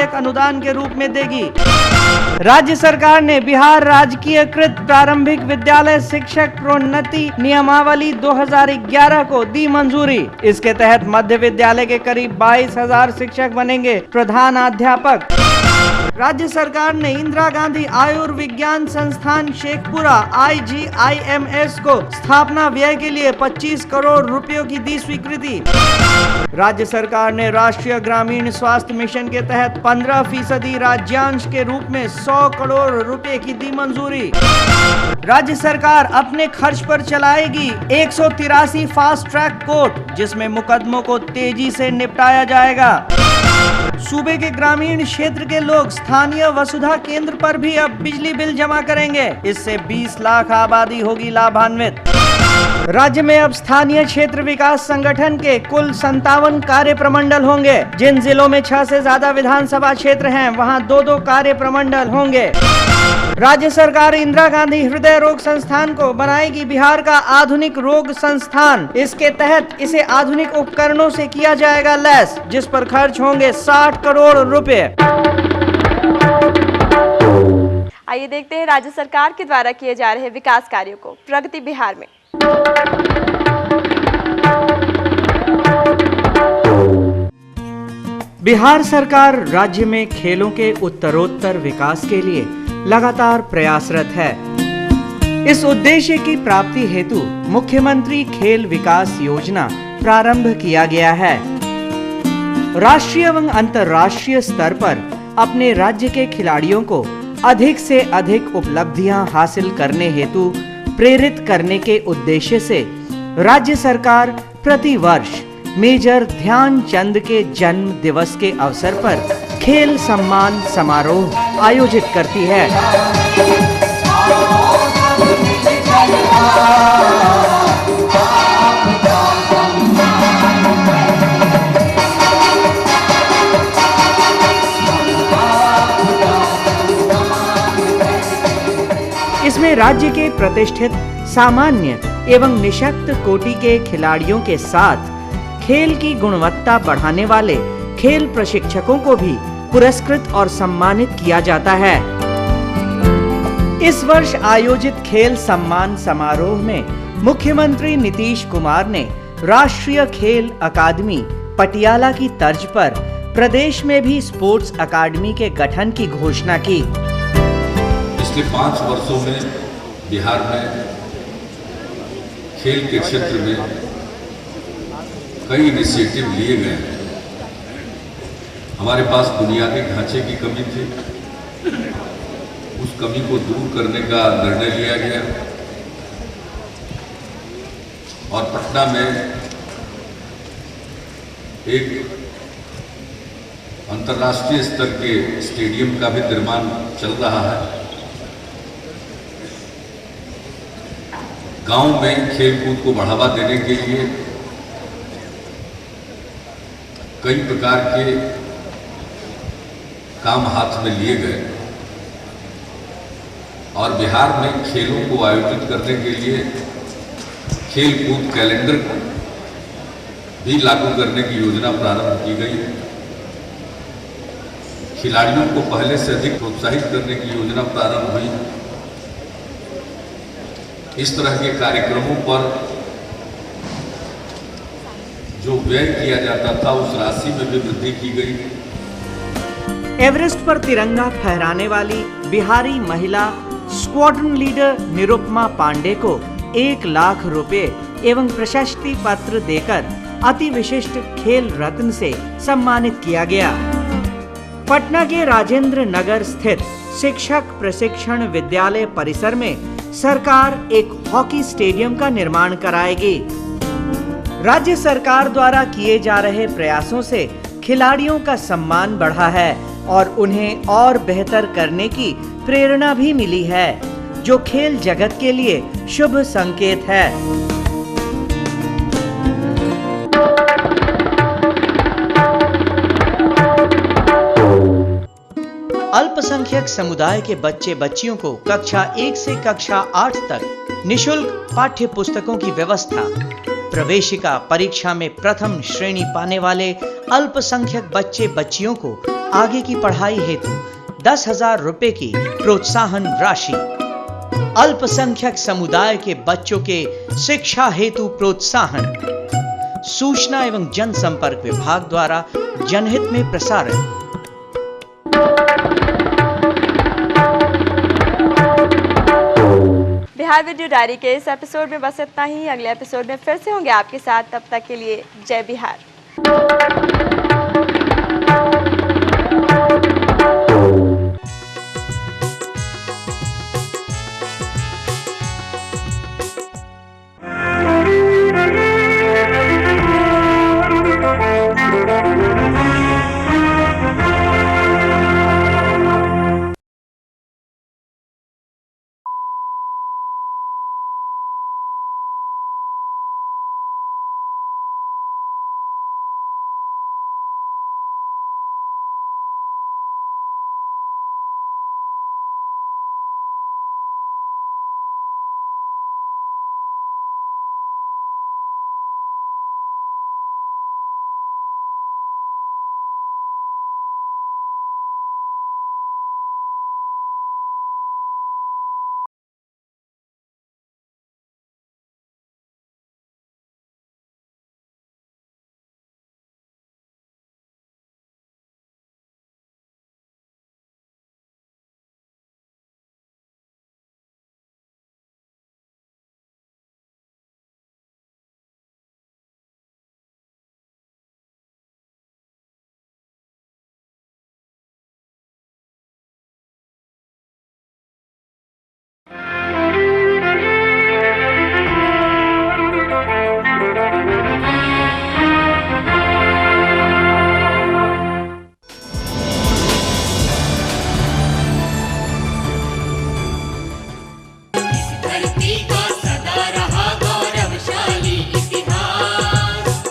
वार्षिक अनुदान के रूप में देगी। राज्य सरकार ने बिहार राजकीयकृत प्रारंभिक विद्यालय शिक्षक प्रोन्नति नियमावली 2011 को दी मंजूरी। इसके तहत मध्य विद्यालय के करीब 22,000 शिक्षक बनेंगे प्रधानाध्यापक। राज्य सरकार ने इंदिरा गांधी आयुर्विज्ञान संस्थान शेखपुरा IGIMS को स्थापना व्यय के लिए 25 करोड़ रुपयों की दी स्वीकृति। राज्य सरकार ने राष्ट्रीय ग्रामीण स्वास्थ्य मिशन के तहत 15% राज्यांश के रूप में 100 करोड़ रुपए की दी मंजूरी। राज्य सरकार अपने खर्च पर चलाएगी 183 फास्ट ट्रैक कोर्ट, जिसमें मुकदमों को तेजी से निपटाया जाएगा। सूबे के ग्रामीण क्षेत्र के लोग स्थानीय वसुधा केंद्र पर भी अब बिजली बिल जमा करेंगे। इससे 20 लाख आबादी होगी लाभान्वित। राज्य में अब स्थानीय क्षेत्र विकास संगठन के कुल 57 कार्य प्रमंडल होंगे। जिन जिलों में 6 से ज्यादा विधानसभा क्षेत्र हैं, वहां 2-2 कार्य प्रमंडल होंगे। राज्य सरकार इंदिरा गांधी हृदय रोग संस्थान को बनाएगी बिहार का आधुनिक रोग संस्थान। इसके तहत इसे आधुनिक उपकरणों से किया जाएगा लैस, जिस पर खर्च होंगे 60 करोड़ रुपए। आइए देखते हैं राज्य सरकार के द्वारा किए जा रहे विकास कार्यों को। प्रगति बिहार में बिहार सरकार राज्य में खेलों के उत्तरोत्तर विकास के लिए लगातार प्रयासरत है। इस उद्देश्य की प्राप्ति हेतु मुख्यमंत्री खेल विकास योजना प्रारंभ किया गया है। राष्ट्रीय एवं अंतर्राष्ट्रीय स्तर पर अपने राज्य के खिलाड़ियों को अधिक से अधिक उपलब्धियां हासिल करने हेतु प्रेरित करने के उद्देश्य से राज्य सरकार प्रति वर्ष मेजर ध्यानचंद के जन्म दिवस के अवसर पर खेल सम्मान समारोह आयोजित करती है। इसमें राज्य के प्रतिष्ठित सामान्य एवं निशक्त कोटि के खिलाड़ियों के साथ खेल की गुणवत्ता बढ़ाने वाले खेल प्रशिक्षकों को भी पुरस्कृत और सम्मानित किया जाता है। इस वर्ष आयोजित खेल सम्मान समारोह में मुख्यमंत्री नीतीश कुमार ने राष्ट्रीय खेल अकादमी पटियाला की तर्ज पर प्रदेश में भी स्पोर्ट्स अकादमी के गठन की घोषणा की। पिछले 5 वर्षों में बिहार में खेल के क्षेत्र में कई इनिशिएटिव लिए गए हैं। हमारे पास बुनियादी ढांचे की कमी थी, उस कमी को दूर करने का निर्णय लिया गया और पटना में एक अंतर्राष्ट्रीय स्तर के स्टेडियम का भी निर्माण चल रहा है। गांव में खेलकूद को बढ़ावा देने के लिए कई प्रकार के काम हाथ में लिए गए और बिहार में खेलों को आयोजित करने के लिए खेल कूद कैलेंडर भी लागू करने की योजना प्रारंभ की गई। खिलाड़ियों को पहले से अधिक प्रोत्साहित करने की योजना प्रारंभ हुई। इस तरह के कार्यक्रमों पर जो व्यय किया जाता था उस राशि में भी वृद्धि की गई। एवरेस्ट पर तिरंगा फहराने वाली बिहारी महिला स्क्वाड्रन लीडर निरुपमा पांडे को 1 लाख रुपए एवं प्रशस्ति पत्र देकर अति विशिष्ट खेल रत्न से सम्मानित किया गया। पटना के राजेंद्र नगर स्थित शिक्षक प्रशिक्षण विद्यालय परिसर में सरकार एक हॉकी स्टेडियम का निर्माण कराएगी। राज्य सरकार द्वारा किए जा रहे प्रयासों से खिलाड़ियों का सम्मान बढ़ा है और उन्हें और बेहतर करने की प्रेरणा भी मिली है, जो खेल जगत के लिए शुभ संकेत है। अल्पसंख्यक समुदाय के बच्चे बच्चियों को कक्षा 1 से कक्षा 8 तक निशुल्क पाठ्य पुस्तकों की व्यवस्था प्रवेशिका परीक्षा में प्रथम श्रेणी पाने वाले अल्पसंख्यक बच्चे बच्चियों को आगे की पढ़ाई हेतु 10,000 रुपए की प्रोत्साहन राशि। अल्पसंख्यक समुदाय के बच्चों के शिक्षा हेतु प्रोत्साहन। सूचना एवं जनसंपर्क विभाग द्वारा जनहित में प्रसारण। बिहार वीडियो डायरी के इस एपिसोड में बस इतना ही। अगले एपिसोड में फिर से होंगे आपके साथ, तब तक के लिए जय बिहार।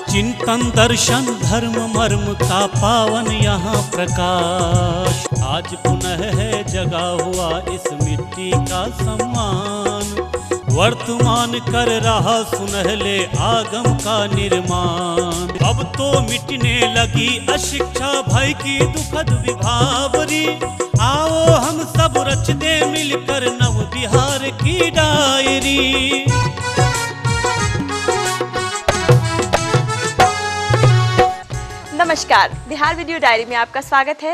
चिंतन दर्शन धर्म मर्म का पावन यहाँ प्रकाश। आज पुनः है जगा हुआ इस मिट्टी का सम्मान। वर्तमान कर रहा सुनहले आगम का निर्माण। अब तो मिटने लगी अशिक्षा भय की दुखद विभावरी। आओ हम सब रच दे मिलकर नव बिहार की डायरी। नमस्कार, बिहार वीडियो डायरी में आपका स्वागत है।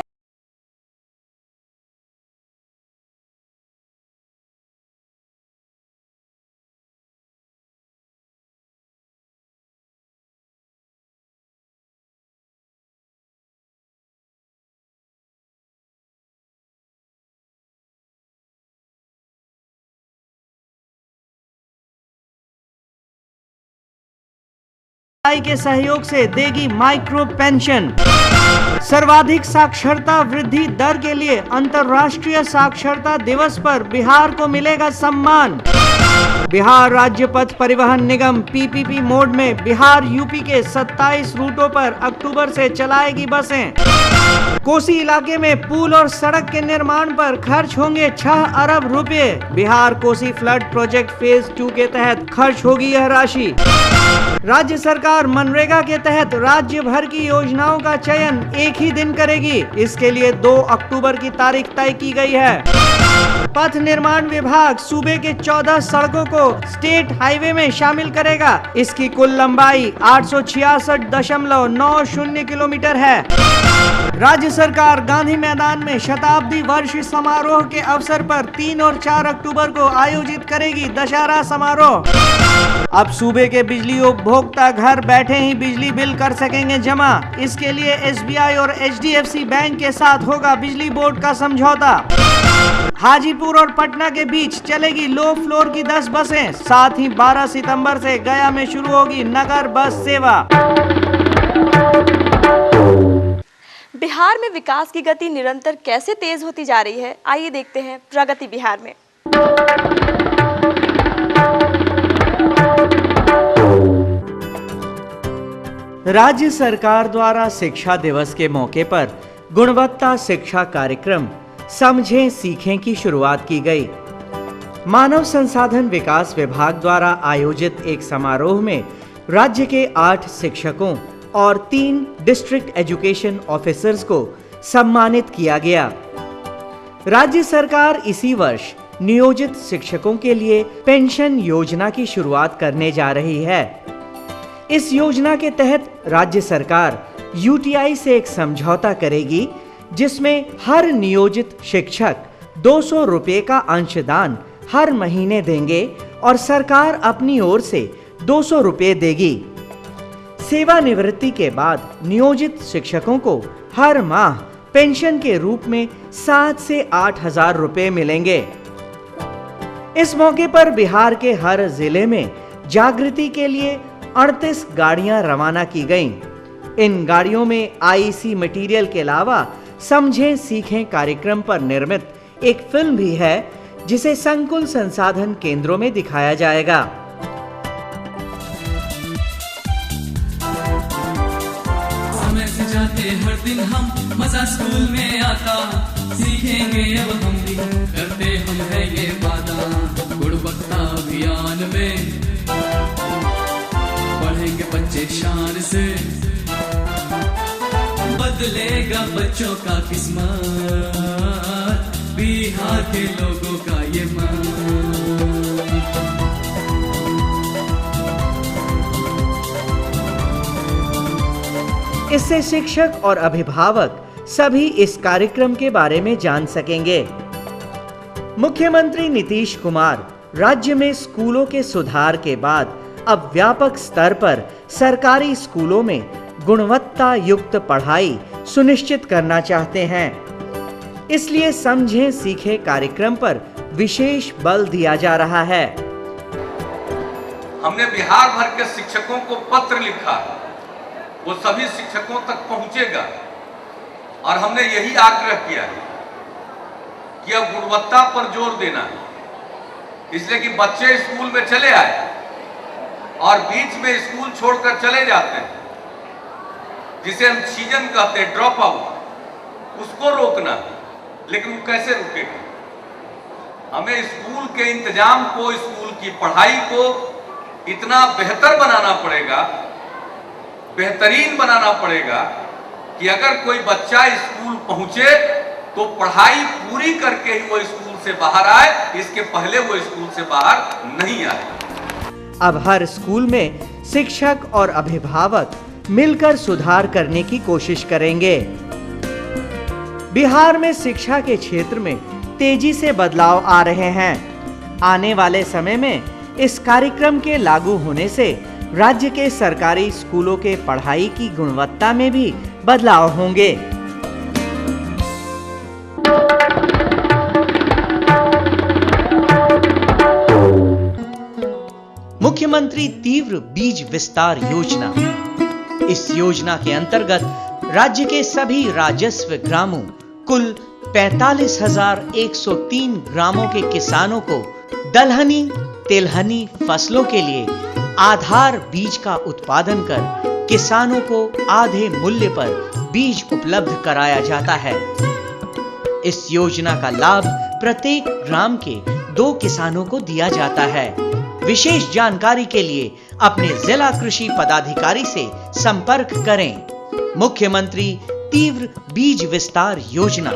के सहयोग से देगी माइक्रो पेंशन। सर्वाधिक साक्षरता वृद्धि दर के लिए अंतर्राष्ट्रीय साक्षरता दिवस पर बिहार को मिलेगा सम्मान। बिहार राज्य पथ परिवहन निगम पीपीपी मोड में बिहार यूपी के 27 रूटों पर अक्टूबर से चलाएगी बसें। कोसी इलाके में पुल और सड़क के निर्माण पर खर्च होंगे 6 अरब रुपए। Bihar Kosi flood project phase 2 के तहत खर्च होगी यह राशि। राज्य सरकार मनरेगा के तहत राज्य भर की योजनाओं का चयन एक ही दिन करेगी। इसके लिए 2 अक्टूबर की तारीख तय की गई है। पथ निर्माण विभाग सूबे के 14 सड़कों को स्टेट हाईवे में शामिल करेगा। इसकी कुल लंबाई 866.90 किलोमीटर है। राज्य सरकार गांधी मैदान में शताब्दी वर्ष समारोह के अवसर पर 3 और 4 अक्टूबर को आयोजित करेगी दशहरा समारोह। अब सूबे के बिजली उपभोक्ता घर बैठे ही बिजली बिल कर सकेंगे जमा। इसके लिए एसबीआई और एचडीएफसी बैंक के साथ होगा बिजली बोर्ड का समझौता। हाजीपुर और पटना के बीच चलेगी लो फ्लोर की 10 बसें। साथ ही 12 सितंबर से गया में शुरू होगी नगर बस सेवा। बिहार में विकास की गति निरंतर कैसे तेज होती जा रही है, आइए देखते हैं प्रगति बिहार में। राज्य सरकार द्वारा शिक्षा दिवस के मौके पर गुणवत्ता शिक्षा कार्यक्रम समझें सीखें की शुरुआत की गई। मानव संसाधन विकास विभाग द्वारा आयोजित एक समारोह में राज्य के 8 शिक्षकों और 3 डिस्ट्रिक्ट एजुकेशन ऑफिसर्स को सम्मानित किया गया। राज्य सरकार इसी वर्ष नियोजित शिक्षकों के लिए पेंशन योजना की शुरुआत करने जा रही है। इस योजना के तहत राज्य सरकार यूटीआई से एक समझौता करेगी, जिसमें हर नियोजित शिक्षक 200 रुपए का अंशदान हर महीने देंगे और सरकार अपनी ओर से 200 रुपए देगी। सेवानिवृत्ति के बाद नियोजित शिक्षकों को हर माह पेंशन के रूप में 7 से 8 हजार रुपए मिलेंगे। इस मौके पर बिहार के हर जिले में जागृति के लिए 38 गाड़ियां रवाना की गईं। इन गाड़ियों में आईसी मटेरियल के अलावा समझें सीखें कार्यक्रम पर निर्मित एक फिल्म भी है, जिसे संकुल संसाधन केंद्रों में दिखाया जाएगा। समय से जाते हर दिन हम, मजा स्कूल में आता, सीखेंगे अब हम भी, करते हम है ये वादा। गुणवत्ता अभियान में पढ़ेंगे बच्चे शान से, बदलेगा बच्चों का किस्मत, बिहार के लोगों का ये मन। इससे शिक्षक और अभिभावक सभी इस कार्यक्रम के बारे में जान सकेंगे। मुख्यमंत्री नीतीश कुमार राज्य में स्कूलों के सुधार के बाद अब व्यापक स्तर पर सरकारी स्कूलों में गुणवत्ता युक्त पढ़ाई सुनिश्चित करना चाहते हैं। इसलिए समझें सीखें कार्यक्रम पर विशेष बल दिया जा रहा है। हमने बिहार भर के शिक्षकों को पत्र लिखा, वो सभी शिक्षकों तक पहुंचेगा और हमने यही आग्रह किया है कि अब गुणवत्ता पर जोर देना है, इसलिए कि बच्चे स्कूल में चले आए और बीच में स्कूल छोड़कर चले जाते हैं, जिसे हम सीजन कहते हैं, ड्रॉप आउट, उसको रोकना। लेकिन वो कैसे रुकेगा? हमें स्कूल के इंतजाम को, स्कूल की पढ़ाई को इतना बेहतर बनाना पड़ेगा, बेहतरीन बनाना पड़ेगा कि अगर कोई बच्चा स्कूल पहुंचे तो पढ़ाई पूरी करके ही वो स्कूल से बाहर आए, इसके पहले वो स्कूल से बाहर नहीं आए। अब हर स्कूल में शिक्षक और अभिभावक मिलकर सुधार करने की कोशिश करेंगे। बिहार में शिक्षा के क्षेत्र में तेजी से बदलाव आ रहे हैं। आने वाले समय में इस कार्यक्रम के लागू होने से राज्य के सरकारी स्कूलों के पढ़ाई की गुणवत्ता में भी बदलाव होंगे। मुख्यमंत्री तीव्र बीज विस्तार योजना। इस योजना के अंतर्गत राज्य के सभी राजस्व ग्रामों, कुल 45,103 ग्रामों के किसानों को दलहनी तिलहनी फसलों के लिए आधार बीज का उत्पादन कर किसानों को आधे मूल्य पर बीज उपलब्ध कराया जाता है। इस योजना का लाभ प्रत्येक ग्राम के 2 किसानों को दिया जाता है। विशेष जानकारी के लिए अपने जिला कृषि पदाधिकारी से संपर्क करें। मुख्यमंत्री तीव्र बीज विस्तार योजना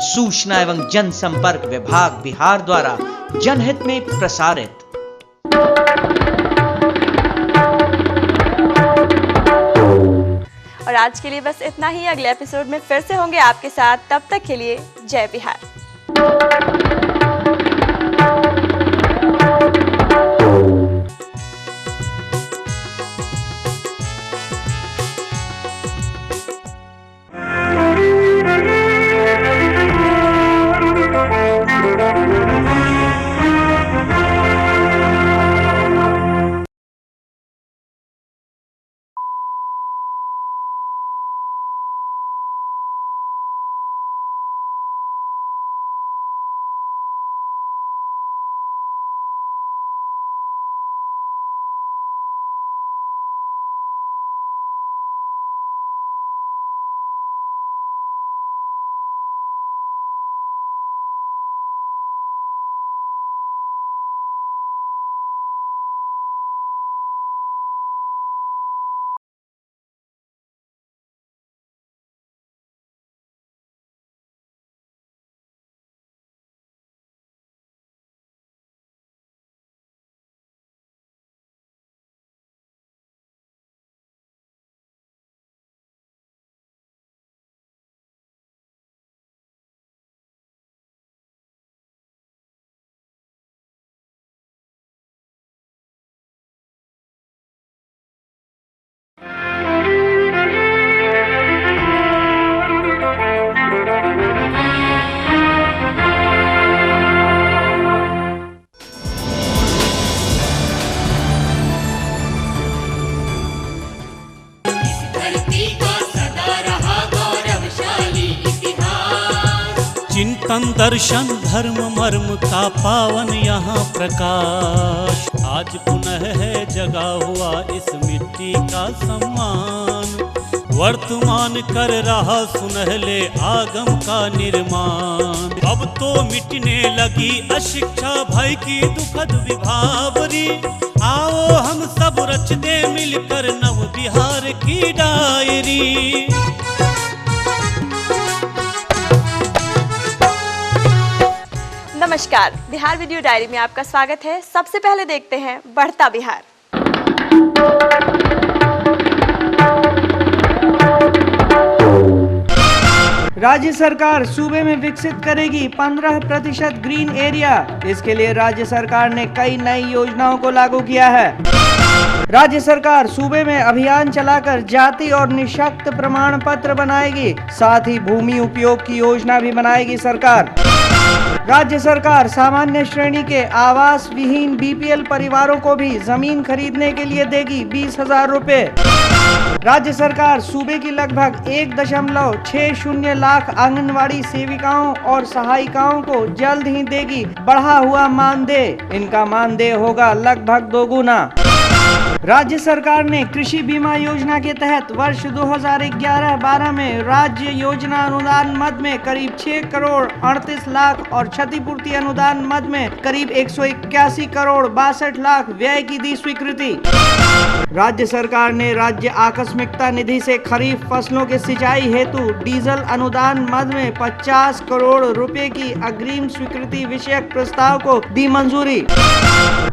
सूचना एवं जनसंपर्क विभाग बिहार द्वारा जनहित में प्रसारित। और आज के लिए बस इतना ही। अगले एपिसोड में फिर से होंगे आपके साथ। तब तक के लिए जय बिहार। चिंतन दर्शन धर्म मर्म का पावन यहाँ प्रकाश। आज पुनः है जगा हुआ इस मिट्टी का सम्मान, वर्तमान कर रहा सुनहले आगम का निर्माण। अब तो मिटने लगी अशिक्षा भय की दुखद विभावरी, आओ हम सब रच दे मिलकर नव बिहार की डायरी। नमस्कार, बिहार वीडियो डायरी में आपका स्वागत है। सबसे पहले देखते हैं बढ़ता बिहार। राज्य सरकार सूबे में विकसित करेगी 15% ग्रीन एरिया। इसके लिए राज्य सरकार ने कई नई योजनाओं को लागू किया है। राज्य सरकार सूबे में अभियान चलाकर जाति और निःशक्त प्रमाण पत्र बनाएगी, साथ ही भूमि उपयोग की योजना भी बनाएगी सरकार। राज्य सरकार सामान्य श्रेणी के आवास विहीन बीपीएल परिवारों को भी जमीन खरीदने के लिए देगी 20,000 रुपए। राज्य सरकार सूबे की लगभग 1.60 लाख आंगनवाड़ी सेविकाओं और सहायिकाओं को जल्द ही देगी बढ़ा हुआ मानदेय। इनका मानदेय होगा लगभग 2 गुना। राज्य सरकार ने कृषि बीमा योजना के तहत वर्ष 2011-12 में राज्य योजना अनुदान मद में करीब 6 करोड़ 38 लाख और क्षतिपूर्ति अनुदान मद में करीब 181 करोड़ 62 लाख व्यय की दी स्वीकृति। राज्य सरकार ने राज्य आकस्मिकता निधि से खरीफ फसलों के सिंचाई हेतु डीजल अनुदान मद में 50 करोड़ रुपए की अग्रिम स्वीकृति विषयक प्रस्ताव को दी मंजूरी।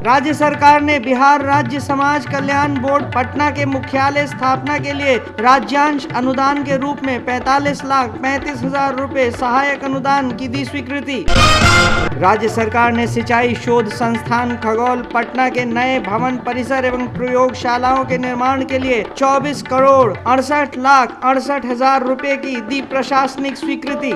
राज्य सरकार ने बिहार राज्य समाज कल्याण बोर्ड पटना के मुख्यालय स्थापना के लिए राज्यांश अनुदान के रूप में 45,35,000 रुपए सहायक अनुदान की दी स्वीकृति। राज्य सरकार ने सिंचाई शोध संस्थान खगौल पटना के नए भवन परिसर एवं प्रयोगशालाओं के निर्माण के लिए 24 करोड़ 68,68,000 रुपए की दी प्रशासनिक स्वीकृति।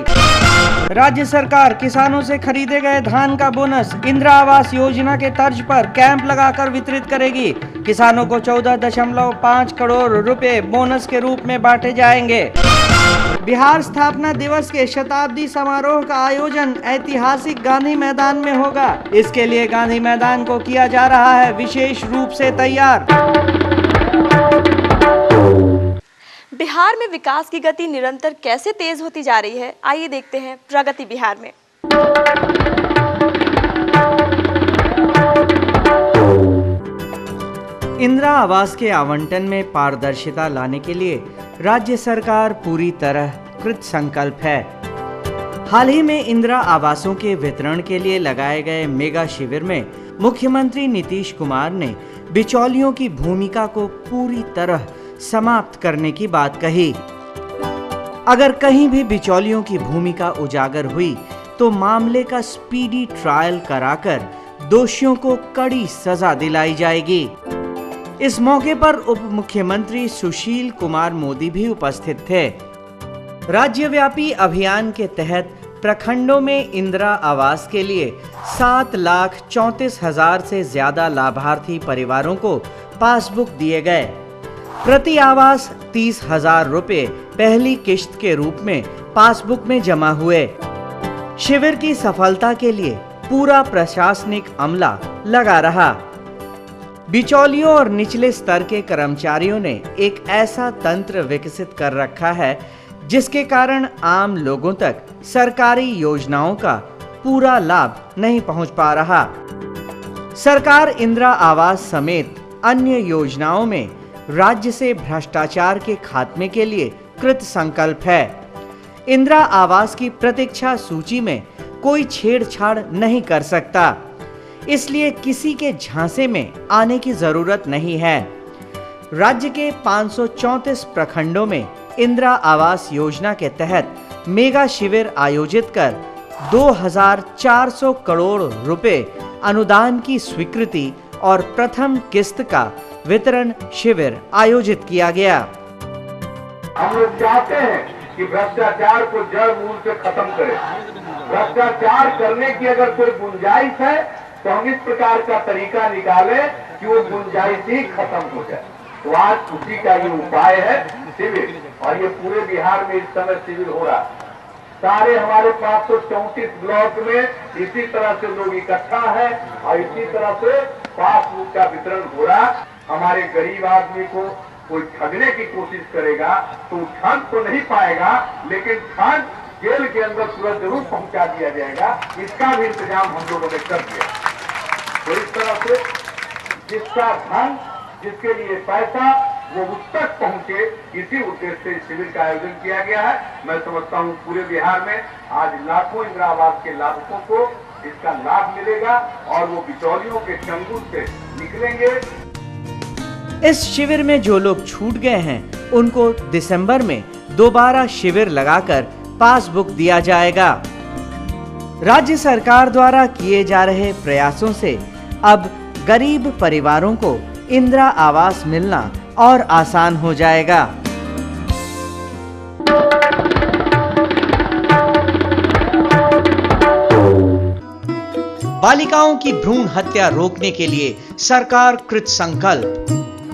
राज्य सरकार किसानों से खरीदे गए धान का बोनस इंदिरा आवास योजना के तर्ज पर कैंप लगाकर वितरित करेगी। किसानों को 14.5 करोड़ रुपए बोनस के रूप में बांटे जाएंगे। बिहार स्थापना दिवस के शताब्दी समारोह का आयोजन ऐतिहासिक गांधी मैदान में होगा। इसके लिए गांधी मैदान को किया जा रहा है विशेष रूप से तैयार। बिहार में विकास की गति निरंतर कैसे तेज होती जा रही है, आइए देखते हैं प्रगति बिहार में। इंदिरा आवास के आवंटन में पारदर्शिता लाने के लिए राज्य सरकार पूरी तरह कृत संकल्प है। हाल ही में इंदिरा आवासों के वितरण के लिए लगाए गए मेगा शिविर में मुख्यमंत्री नीतीश कुमार ने बिचौलियों की भूमिका को पूरी तरह समाप्त करने की बात कही। अगर कहीं भी बिचौलियों की भूमिका उजागर हुई तो मामले का स्पीडी ट्रायल कराकर दोषियों को कड़ी सजा दिलाई जाएगी। इस मौके पर उप मुख्यमंत्री सुशील कुमार मोदी भी उपस्थित थे। राज्यव्यापी अभियान के तहत प्रखंडों में इंदिरा आवास के लिए 7,34,000 से ज्यादा लाभार्थी परिवारों को पासबुक दिए गए। प्रति आवास 30,000 रुपए पहली किश्त के रूप में पासबुक में जमा हुए। शिविर की सफलता के लिए पूरा प्रशासनिक अमला लगा रहा। बिचौलियों और निचले स्तर के कर्मचारियों ने एक ऐसा तंत्र विकसित कर रखा है जिसके कारण आम लोगों तक सरकारी योजनाओं का पूरा लाभ नहीं पहुंच पा रहा। सरकार इंदिरा आवास समेत अन्य योजनाओं में राज्य से भ्रष्टाचार के खात्मे के लिए कृत संकल्प है। इंदिरा आवास की प्रतीक्षा सूची में कोई छेड़छाड़ नहीं कर सकता, इसलिए किसी के झांसे में आने की जरूरत नहीं है। राज्य के 534 प्रखंडों में इंदिरा आवास योजना के तहत मेगा शिविर आयोजित कर 2,400 करोड़ रुपए अनुदान की स्वीकृति और प्रथम किस्त का वितरण शिविर आयोजित किया गया। हम लोग चाहते हैं कि भ्रष्टाचार को जड़ मूल से खत्म करें। भ्रष्टाचार करने की अगर कोई गुंजाइश है तो हम इस प्रकार का तरीका निकालें कि वो गुंजाइश ही खत्म हो जाए। तो आज उसी का ये उपाय है शिविर, और ये पूरे बिहार में इस समय शिविर हो रहा है। सारे हमारे 534 ब्लॉक में इसी तरह से लोग इकट्ठा है और इसी तरह से पासबुक का वितरण हो रहा। हमारे गरीब आदमी को कोई ठगने की कोशिश करेगा तो ठग तो नहीं पाएगा, लेकिन ठग जेल के अंदर तुरंत जरूर पहुंचा दिया जाएगा। इसका भी इंतजाम हम लोगों ने कर दिया। तो इस तरह से जिसका धन, जिसके लिए पैसा, वो उस तक पहुंचे, इसी उद्देश्य से इस शिविर का आयोजन किया गया है। मैं समझता हूं पूरे बिहार में आज लाखों इंदिरा आवास के लाभुकों को इसका लाभ मिलेगा और वो बिचौलियों के चंगुल से निकलेंगे। इस शिविर में जो लोग छूट गए हैं उनको दिसंबर में दोबारा शिविर लगाकर पासबुक दिया जाएगा। राज्य सरकार द्वारा किए जा रहे प्रयासों से अब गरीब परिवारों को इंदिरा आवास मिलना और आसान हो जाएगा। बालिकाओं की भ्रूण हत्या रोकने के लिए सरकार कृत संकल्प।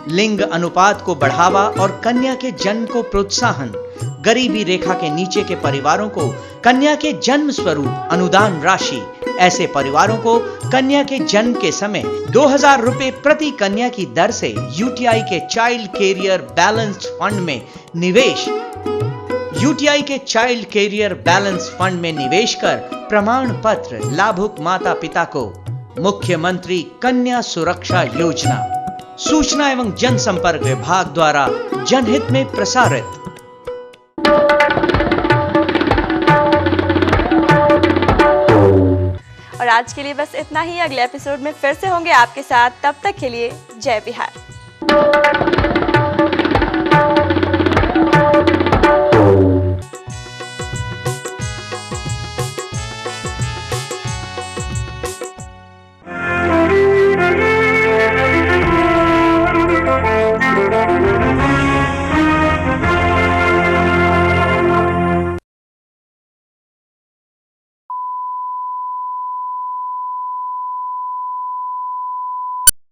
लिंग अनुपात को बढ़ावा और कन्या के जन्म को प्रोत्साहन। गरीबी रेखा के नीचे के परिवारों को कन्या के जन्म स्वरूप अनुदान राशि। ऐसे परिवारों को कन्या के जन्म के समय 2000 रुपए प्रति कन्या की दर से यूटीआई के चाइल्ड कैरियर बैलेंस फंड में निवेश। यूटीआई के चाइल्ड कैरियर बैलेंस फंड में निवेश कर प्रमाण पत्र लाभुक माता पिता को। मुख्यमंत्री कन्या सुरक्षा योजना। सूचना एवं जनसंपर्क विभाग द्वारा जनहित में प्रसारित। और आज के लिए बस इतना ही। अगले एपिसोड में फिर से होंगे आपके साथ। तब तक के लिए जय बिहार।